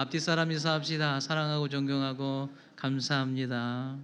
앞뒤 사람 인사합시다. 사랑하고 존경하고 감사합니다.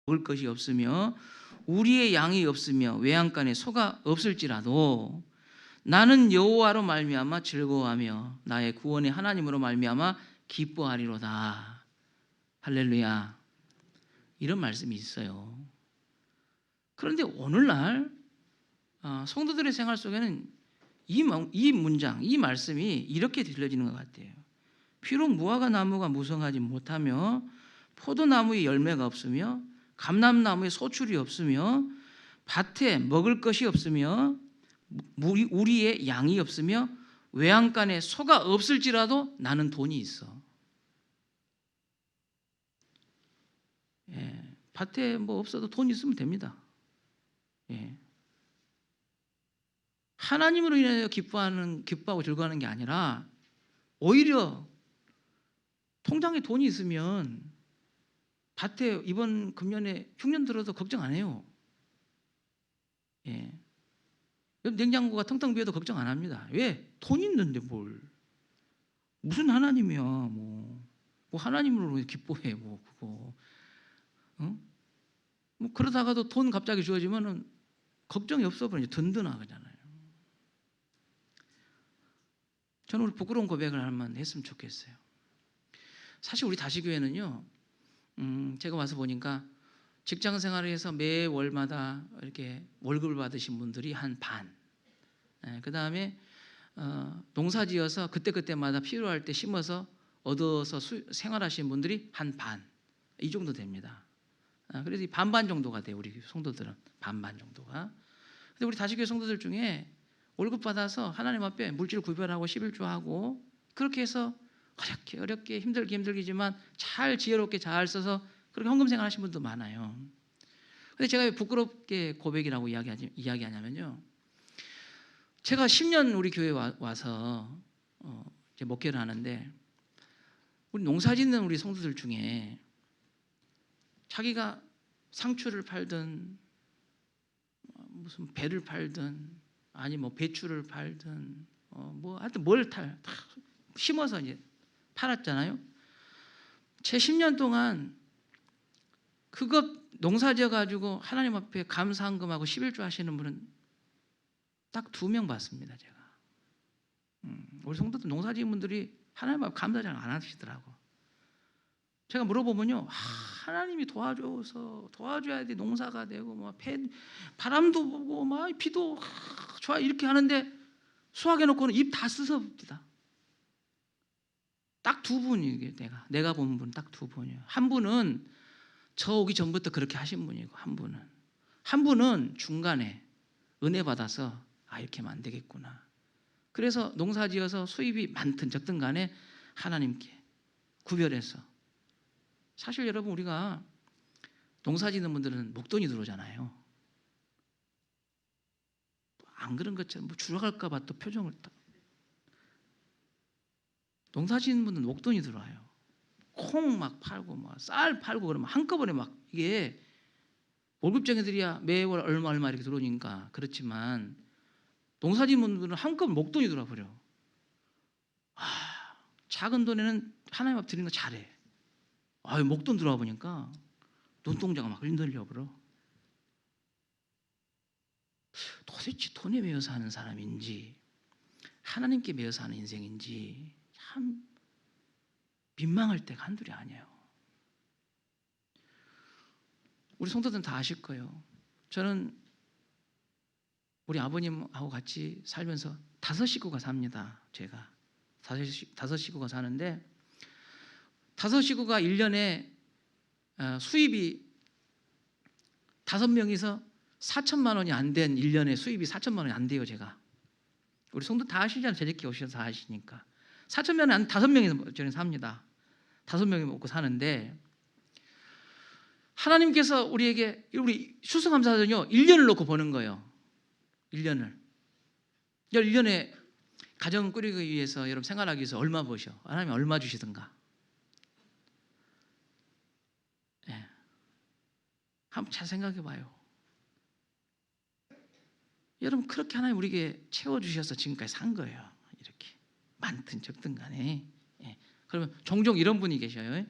먹을 것이 없으며 우리의 양이 없으며 외양간에 소가 없을지라도 나는 여호와로 말미암아 즐거워하며 나의 구원의 하나님으로 말미암아 기뻐하리로다. 할렐루야. 이런 말씀이 있어요. 그런데 오늘날 성도들의 생활 속에는 이 문장, 이 말씀이 이렇게 들려지는 것 같아요. 비록 무화과 나무가 무성하지 못하며 포도나무에 열매가 없으며 감람나무에 소출이 없으며 밭에 먹을 것이 없으며 우리의 양이 없으며 외양간에 소가 없을지라도 나는 돈이 있어. 예, 밭에 뭐 없어도 돈 있으면 됩니다. 예. 하나님으로 인하여 기뻐하고 즐거워하는 게 아니라 오히려 통장에 돈이 있으면 밭에 이번 금년에 흉년 들어도 걱정 안 해요. 예. 냉장고가 텅텅 비어도 걱정 안 합니다. 왜? 돈 있는데 뭘. 무슨 하나님이야. 뭐 하나님으로 기뻐해. 뭐 그거. 뭐 그러다가도 돈 갑자기 주어지면은 걱정이 없어 버리죠. 든든하잖아요. 저는 우리 부끄러운 고백을 한번 했으면 좋겠어요. 사실 우리 다시교회는요, 제가 와서 보니까 직장 생활을 해서 매 월마다 이렇게 월급을 받으신 분들이 한 반, 그 다음에 농사지어서 그때그때마다 필요할 때 심어서 얻어서 생활하시는 분들이 한 반, 이 정도 됩니다. 그래서 반반 정도가 돼요. 우리 성도들은 반반 정도가. 근데 우리 다시교회 성도들 중에 월급 받아서 하나님 앞에 물질 구별하고 11조하고 그렇게 해서 어렵게 힘들기지만 잘 지혜롭게 잘 써서 그렇게 헌금 생활하신 분도 많아요. 근데 제가 왜 부끄럽게 고백이라고 이야기하냐면요, 제가 10년 우리 교회에 와서 이제 목회를 하는데 우리 농사짓는 우리 성도들 중에 자기가 상추를 팔든 무슨 배를 팔든 아니 뭐 배추를 팔든 뭐 하여튼 뭘 다 심어서 이제 팔았잖아요. 채 10년 동안 그거 농사지어 가지고 하나님 앞에 감사헌금하고 11조 하시는 분은 딱 2명 봤습니다. 제가. 우리 성도들 농사지은 분들이 하나님 앞에 감사 잘 안 하시더라고. 제가 물어보면요, 하나님이 도와줘야 돼. 농사가 되고 뭐 바람도 보고 막 비도 좋아 이렇게 하는데 수확해놓고는 입 다 씻어봅니다. 딱 2분이 내가 본 분 딱 2분이에요. 한 분은 저 오기 전부터 그렇게 하신 분이고 한 분은 중간에 은혜 받아서 이렇게 하면 안 되겠구나. 그래서 농사지어서 수입이 많든 적든 간에 하나님께 구별해서. 사실 여러분 우리가 농사짓는 분들은 목돈이 들어오잖아요. 안 그런 것처럼 뭐 줄어갈까 봐 또 표정을 딱. 농사짓는 분들은 목돈이 들어와요. 콩 막 팔고 막 쌀 팔고 그러면 한꺼번에 막 이게 월급쟁이들이야 매월 얼마 이렇게 들어오니까 그렇지만 농사짓는 분들은 한꺼번에 목돈이 들어와 버려. 작은 돈에는 하나님 앞 드리는 거 잘해. 목돈 들어와 보니까 눈동자가 막 흔들려 버려. 도대체 돈에 매여서 하는 사람인지 하나님께 매여서 하는 인생인지 참 민망할 때가 한둘이 아니에요. 우리 성도들은 다 아실 거예요. 저는 우리 아버님하고 같이 살면서 5 식구가 삽니다. 제가 5 식구가 사는데 5 식구가 1년에 수입이 5명이서 4천만 원이 안 된 1년에 수입이 4천만 원이 안 돼요. 제가. 우리 성도 다 아시잖아요. 제작기 오셔서 다 아시니까. 4천만 원 5명이 저는 삽니다. 5명이 먹고 사는데 하나님께서 우리에게 우리 추수감사는요 1년을 놓고 버는 거예요. 1년을. 1년에 가정 꾸리기 위해서 여러분 생활하기 위해서 얼마 버셔? 하나님 얼마 주시든가. 예. 한번 잘 생각해 봐요. 여러분 그렇게 하나님 우리에게 채워주셔서 지금까지 산 거예요. 이렇게 많든 적든 간에. 예. 그러면 종종 이런 분이 계셔요.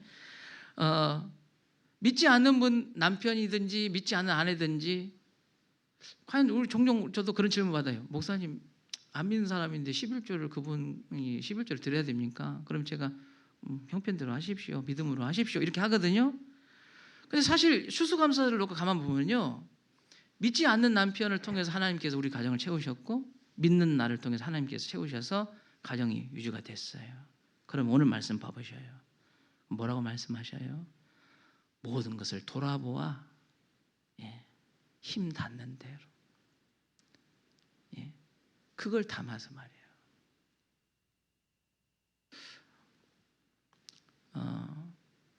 믿지 않는 분 남편이든지 믿지 않는 아내든지 과연 우리 종종 저도 그런 질문 받아요. 목사님 안 믿는 사람인데 11조를 그분이 11조를 드려야 됩니까? 그럼 제가 형편대로 하십시오. 믿음으로 하십시오. 이렇게 하거든요. 근데 사실 추수감사를 놓고 가만 보면요. 믿지 않는 남편을 통해서 하나님께서 우리 가정을 채우셨고 믿는 나를 통해서 하나님께서 채우셔서 가정이 유지가 됐어요. 그럼 오늘 말씀 봐보셔요. 뭐라고 말씀하셔요? 모든 것을 돌아보아 힘 닿는 대로 그걸 담아서 말이에요.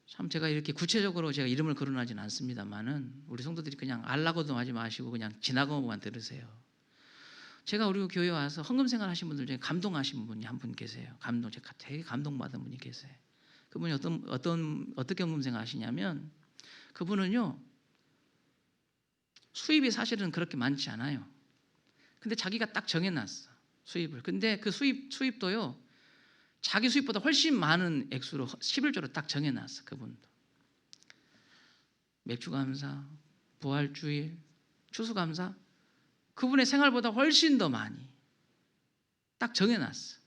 참 제가 이렇게 구체적으로 제가 이름을 거론하지는 않습니다만은 우리 성도들이 그냥 알라고도 하지 마시고 그냥 지나가고만 들으세요. 제가 우리 교회 와서 헌금 생활 하신 분들 중에 감동하신 분이 한 분 계세요. 제가 되게 감동받은 분이 계세요. 그분이 어떻게 헌금 생활 하시냐면 그분은요 수입이 사실은 그렇게 많지 않아요. 근데 자기가 딱 정해놨어 수입을. 근데 그 수입도요 자기 수입보다 훨씬 많은 액수로 11조로 딱 정해놨어. 그분도 맥주감사, 부활주일, 추수감사 그분의 생활보다 훨씬 더 많이 딱 정해놨어.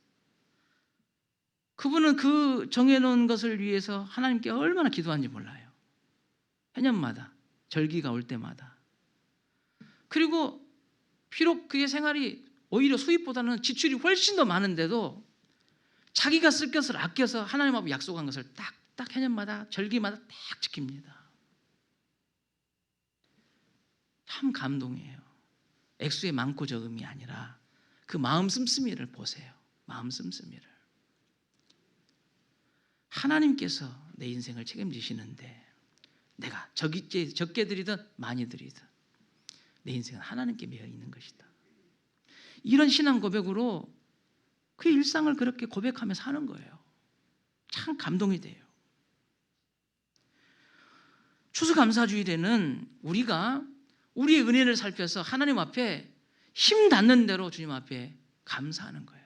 그분은 그 정해놓은 것을 위해서 하나님께 얼마나 기도하는지 몰라요. 해년마다 절기가 올 때마다. 그리고 비록 그의 생활이 오히려 수입보다는 지출이 훨씬 더 많은데도 자기가 쓸 것을 아껴서 하나님 앞에 약속한 것을 딱딱 해년마다 절기마다 딱 지킵니다. 참 감동이에요. 액수의 많고 적음이 아니라 그 마음 씀씀이를 보세요. 마음 씀씀이를. 하나님께서 내 인생을 책임지시는데 내가 적게 드리든 많이 드리든 내 인생은 하나님께 매여 있는 것이다. 이런 신앙 고백으로 그 일상을 그렇게 고백하며 사는 거예요. 참 감동이 돼요. 추수감사주일에는 우리가 우리의 은혜를 살펴서 하나님 앞에 힘 닿는 대로 주님 앞에 감사하는 거예요.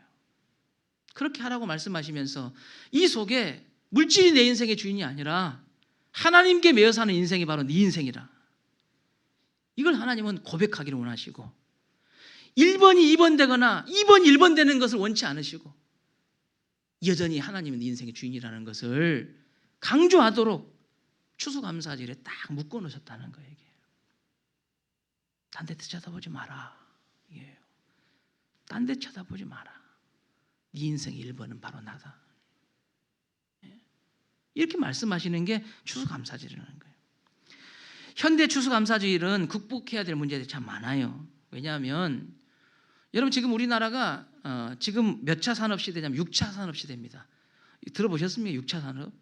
그렇게 하라고 말씀하시면서 이 속에 물질이 내 인생의 주인이 아니라 하나님께 매여 사는 인생이 바로 네 인생이라. 이걸 하나님은 고백하기를 원하시고 1번이 2번 되거나 2번 1번 되는 것을 원치 않으시고 여전히 하나님은 네 인생의 주인이라는 것을 강조하도록 추수감사절에 딱 묶어놓으셨다는 거예요. 딴 데 쳐다보지 마라. 이게요. 딴 데 쳐다보지 마라. 네 인생의 1번은 바로 나다. 이렇게 말씀하시는 게 추수감사절이라는 거예요. 현대 추수감사절은 극복해야 될 문제들이 참 많아요. 왜냐하면 여러분 지금 우리나라가 지금 몇 차 산업시대냐면 6차 산업시대입니다. 들어보셨습니까? 6차 산업?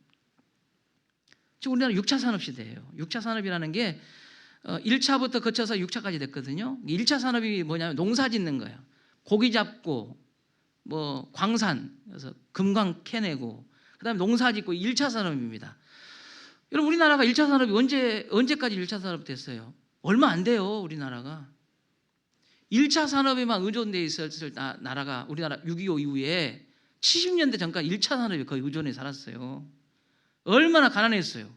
지금 우리나라 6차 산업시대예요. 6차 산업이라는 게 1차부터 거쳐서 6차까지 됐거든요. 1차 산업이 뭐냐면 농사 짓는 거예요. 고기 잡고 뭐 광산, 그래서 금광 캐내고 그다음에 농사 짓고 1차 산업입니다. 여러분 우리나라가 1차 산업이 언제까지 1차 산업 됐어요? 얼마 안 돼요. 우리나라가 1차 산업에만 의존되어 있었을 나라가 우리나라 6.25 이후에 70년대 전까지 1차 산업에 거의 의존해 살았어요. 얼마나 가난했어요.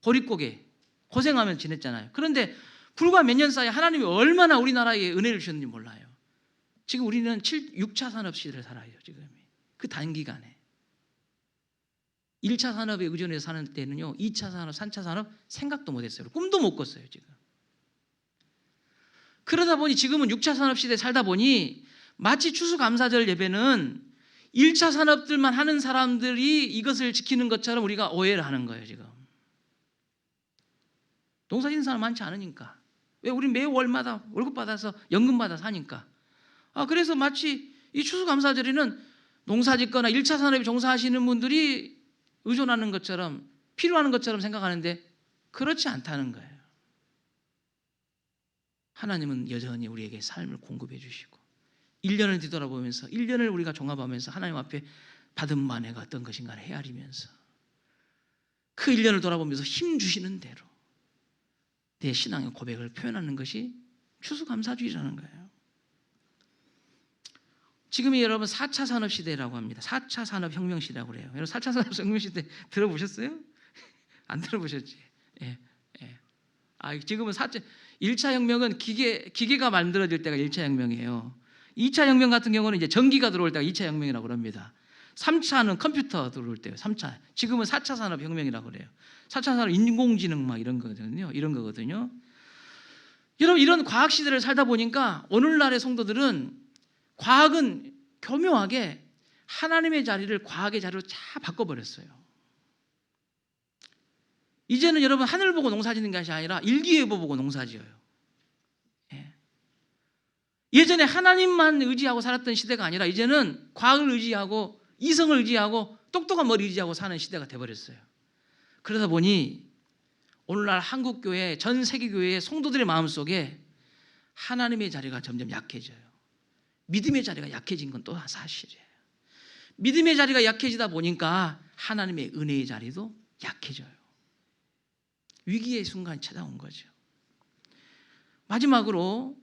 보릿고개 고생하면서 지냈잖아요. 그런데 불과 몇 년 사이에 하나님이 얼마나 우리나라에 은혜를 주셨는지 몰라요. 지금 우리는 6차 산업 시대를 살아요. 지금 그 단기간에 1차 산업에 의존해서 사는 때는요 2차 산업, 3차 산업 생각도 못했어요. 꿈도 못 꿨어요. 지금 그러다 보니 지금은 6차 산업 시대에 살다 보니 마치 추수감사절 예배는 1차 산업들만 하는 사람들이 이것을 지키는 것처럼 우리가 오해를 하는 거예요. 지금 농사 짓는 사람 많지 않으니까. 왜? 우리 매 월마다 월급 받아서 연금 받아 사니까. 그래서 마치 이 추수감사절에는 농사 짓거나 1차 산업에 종사하시는 분들이 의존하는 것처럼 필요한 것처럼 생각하는데 그렇지 않다는 거예요. 하나님은 여전히 우리에게 삶을 공급해 주시고 1년을 뒤돌아보면서 1년을 우리가 종합하면서 하나님 앞에 받은 만회가 어떤 것인가를 헤아리면서 그 1년을 돌아보면서 힘 주시는 대로 내 신앙의 고백을 표현하는 것이 추수감사주의라는 거예요. 지금이 여러분 4차 산업시대라고 합니다. 4차 산업혁명시대라고 그래요. 여러분 4차 산업혁명시대 들어보셨어요? 안 들어보셨지? 예, 예. 지금은 1차 혁명은 기계가 만들어질 때가 1차 혁명이에요. 2차 혁명 같은 경우는 이제 전기가 들어올 때가 2차 혁명이라고 그럽니다. 3차는 컴퓨터 들어올 때예요. 3차. 지금은 4차 산업혁명이라고 그래요. 4차 산업 인공지능 막 이런 거거든요. 이런 거거든요. 여러분, 이런 과학 시대를 살다 보니까 오늘날의 성도들은 과학은 교묘하게 하나님의 자리를 과학의 자리로 다 바꿔버렸어요. 이제는 여러분 하늘 보고 농사 짓는 것이 아니라 일기예보 보고 농사 지어요. 예. 예전에 하나님만 의지하고 살았던 시대가 아니라 이제는 과학을 의지하고 이성을 의지하고 똑똑한 머리 의지하고 사는 시대가 돼버렸어요. 그러다 보니 오늘날 한국교회, 전 세계교회의 성도들의 마음속에 하나님의 자리가 점점 약해져요. 믿음의 자리가 약해진 건 또 사실이에요. 믿음의 자리가 약해지다 보니까 하나님의 은혜의 자리도 약해져요. 위기의 순간이 찾아온 거죠. 마지막으로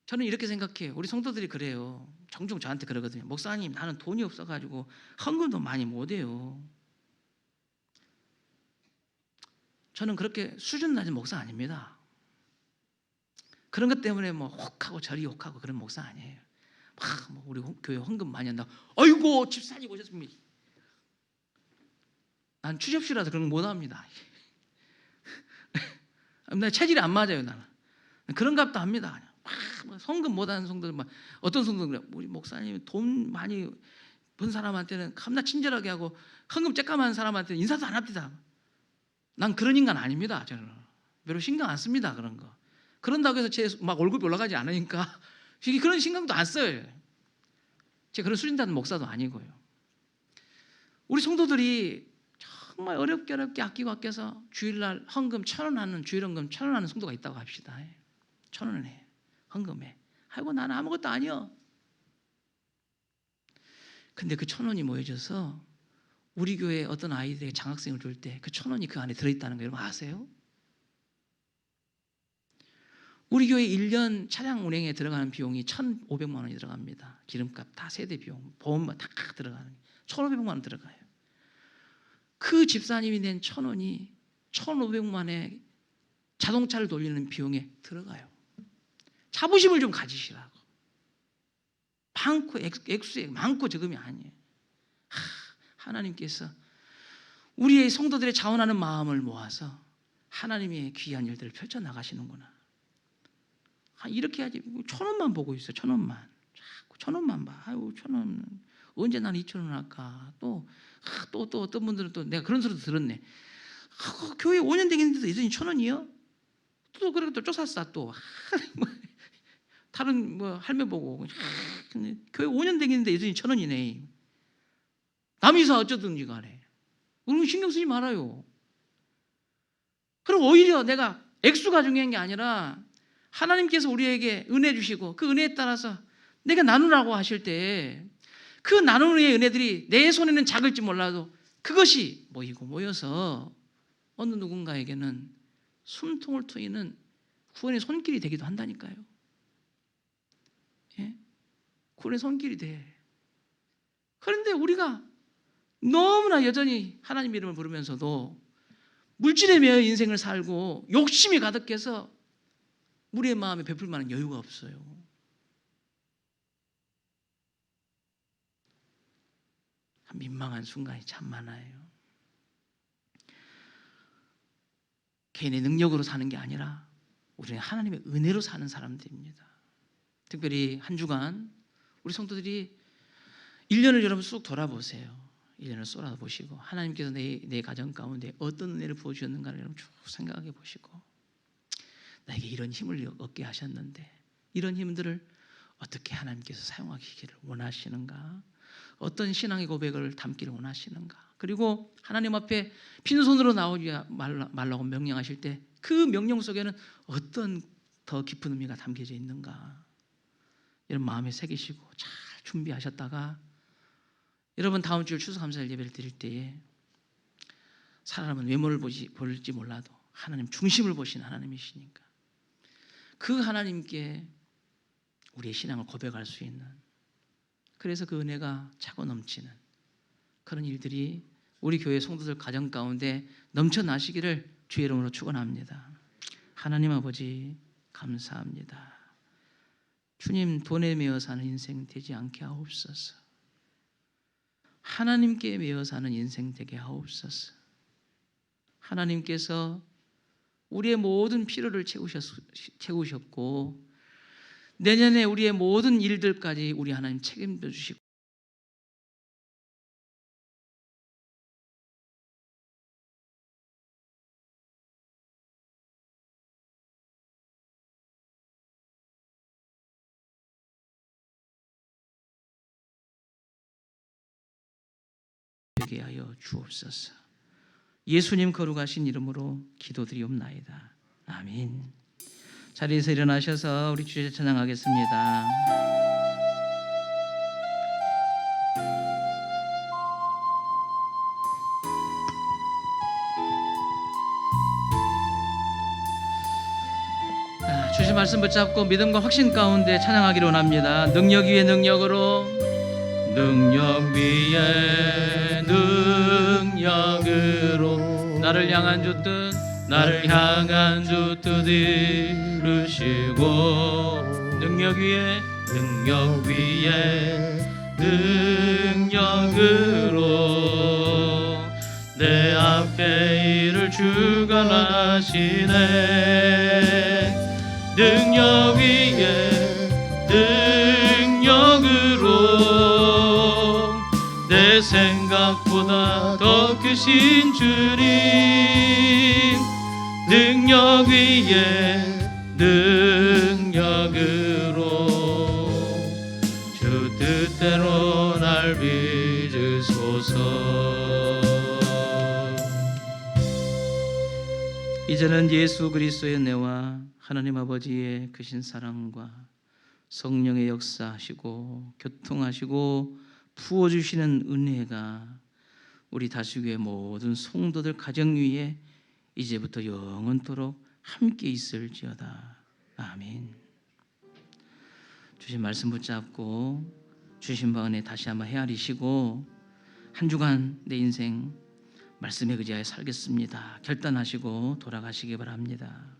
저는 이렇게 생각해요. 우리 성도들이 그래요. 종종 저한테 그러거든요. 목사님, 나는 돈이 없어가지고 헌금도 많이 못해요. 저는 그렇게 수준 낮은 목사 아닙니다. 그런 것 때문에 뭐 혹하고 저리 혹하고 그런 목사 아니에요. 막 우리 교회 헌금 많이 한다고, 아이고 집사님 오셨습니다. 난 추접시라서 그런 거 못합니다. 나 체질이 안 맞아요. 나는 그런 값도 합니다. 막 헌금 못하는 성도들, 막 어떤 성도들 그래, 우리 목사님 돈 많이 번 사람한테는 겁나 친절하게 하고 헌금 쬐까만 사람한테는 인사도 안 합니다. 난 그런 인간 아닙니다. 저는 별로 신경 안 씁니다. 그런 거. 그런다고 해서 제 막 월급이 올라가지 않으니까 그런 신경도 안 써요. 제가 그런 수준 낮은 목사도 아니고요. 우리 성도들이 정말 어렵게 아끼고 아껴서 주일날 헌금 1,000원 하는, 주일 헌금 1,000원 하는 성도가 있다고 합시다. 1,000원 해. 헌금해. 아이고 나는 아무것도 아니요. 근데 그 1,000원이 모여져서 우리 교회 어떤 아이들에게 장학생을 줄 때 그 1,000원이 그 안에 들어있다는 거 여러분 아세요? 우리 교회 1년 차량 운행에 들어가는 비용이 1,500만 원이 들어갑니다. 기름값 다 세대 비용, 보험만 다 들어가는 1,500만 원 들어가요. 그 집사님이 낸 1,000원이 1,500만의 자동차를 돌리는 비용에 들어가요. 자부심을 좀 가지시라고. 많고 액수에 많고 적음이 아니에요. 하나님께서 우리의 성도들의 자원하는 마음을 모아서 하나님의 귀한 일들을 펼쳐나가시는구나. 이렇게 해야지. 1,000원만 보고 있어. 1,000원만. 자꾸 1,000원만 봐. 아유 1,000원. 언제 난 2,000원 할까. 또 어떤 분들은 또 내가 그런 소리도 들었네. 교회 5년 되겠는데도 여전히 1,000원이요? 또 그래 또 쫓았어 또. 다른 뭐 할매 보고 교회 5년 되겠는데 여전히 1,000원이네. 남이사 어쩌든지 간에. 그런 신경 쓰지 말아요. 그럼 오히려 내가 액수가 중요한 게 아니라 하나님께서 우리에게 은혜 주시고 그 은혜에 따라서 내가 나누라고 하실 때 그 나누는 은혜들이 내 손에는 작을지 몰라도 그것이 모여서 어느 누군가에게는 숨통을 트이는 구원의 손길이 되기도 한다니까요. 예? 구원의 손길이 돼. 그런데 우리가 너무나 여전히 하나님 이름을 부르면서도 물질에 매여 인생을 살고 욕심이 가득해서 우리의 마음에 베풀 만한 여유가 없어요. 민망한 순간이 참 많아요. 개인의 능력으로 사는 게 아니라 우리는 하나님의 은혜로 사는 사람들입니다. 특별히 한 주간 우리 성도들이 1년을 여러분 쑥 돌아보세요. 1년을 쏟아보시고 하나님께서 내 가정 가운데 어떤 은혜를 부어주셨는가를 여러분 쭉 생각해 보시고 나에게 이런 힘을 얻게 하셨는데 이런 힘들을 어떻게 하나님께서 사용하시기를 원하시는가, 어떤 신앙의 고백을 담기를 원하시는가, 그리고 하나님 앞에 빈손으로 나오지 말라고 명령하실 때 그 명령 속에는 어떤 더 깊은 의미가 담겨져 있는가 이런 마음에 새기시고 잘 준비하셨다가 여러분 다음 주 추수감사절 예배를 드릴 때에 사람은 외모를 볼지 몰라도 하나님 중심을 보시는 하나님이시니까 그 하나님께 우리의 신앙을 고백할 수 있는, 그래서 그 은혜가 차고 넘치는 그런 일들이 우리 교회 성도들 가정 가운데 넘쳐나시기를 주의 이름으로 축원합니다. 하나님 아버지 감사합니다. 주님, 돈에 매여 사는 인생 되지 않게 하옵소서. 하나님께 매여 사는 인생 되게 하옵소서. 하나님께서 우리의 모든 필요를 채우셨고 내년에 우리의 모든 일들까지 우리 하나님 책임져 주시고 되게 하여 주옵소서. 예수님 거룩하신 이름으로 기도드리옵나이다. 아멘. 자리에서 일어나셔서 우리 주제 찬양하겠습니다. 주신 말씀 붙잡고 믿음과 확신 가운데 찬양하기로 원합니다. 능력 위에 능력으로, 능력 위에 능력으로 나를 향한 주 뜻, 나를 향한 주 뜻 이루시고, 능력 위에 능력으로 내 앞에 일을 주가 하시네. 능력 위에 능력으로 내 생각보다 더 크신 주님, 능력 위에 능력으로 주 뜻대로 날 빚으소서. 이제는 예수 그리스도의 은혜와 하나님 아버지의 크신 사랑과 성령의 역사하시고 교통하시고 부어주시는 은혜가 우리 다시교회 모든 성도들 가정 위에 이제부터 영원토록 함께 있을지어다. 아멘. 주신 말씀 붙잡고 주신 바 은혜 다시 한번 헤아리시고 한 주간 내 인생 말씀에 의지하여 살겠습니다 결단하시고 돌아가시기 바랍니다.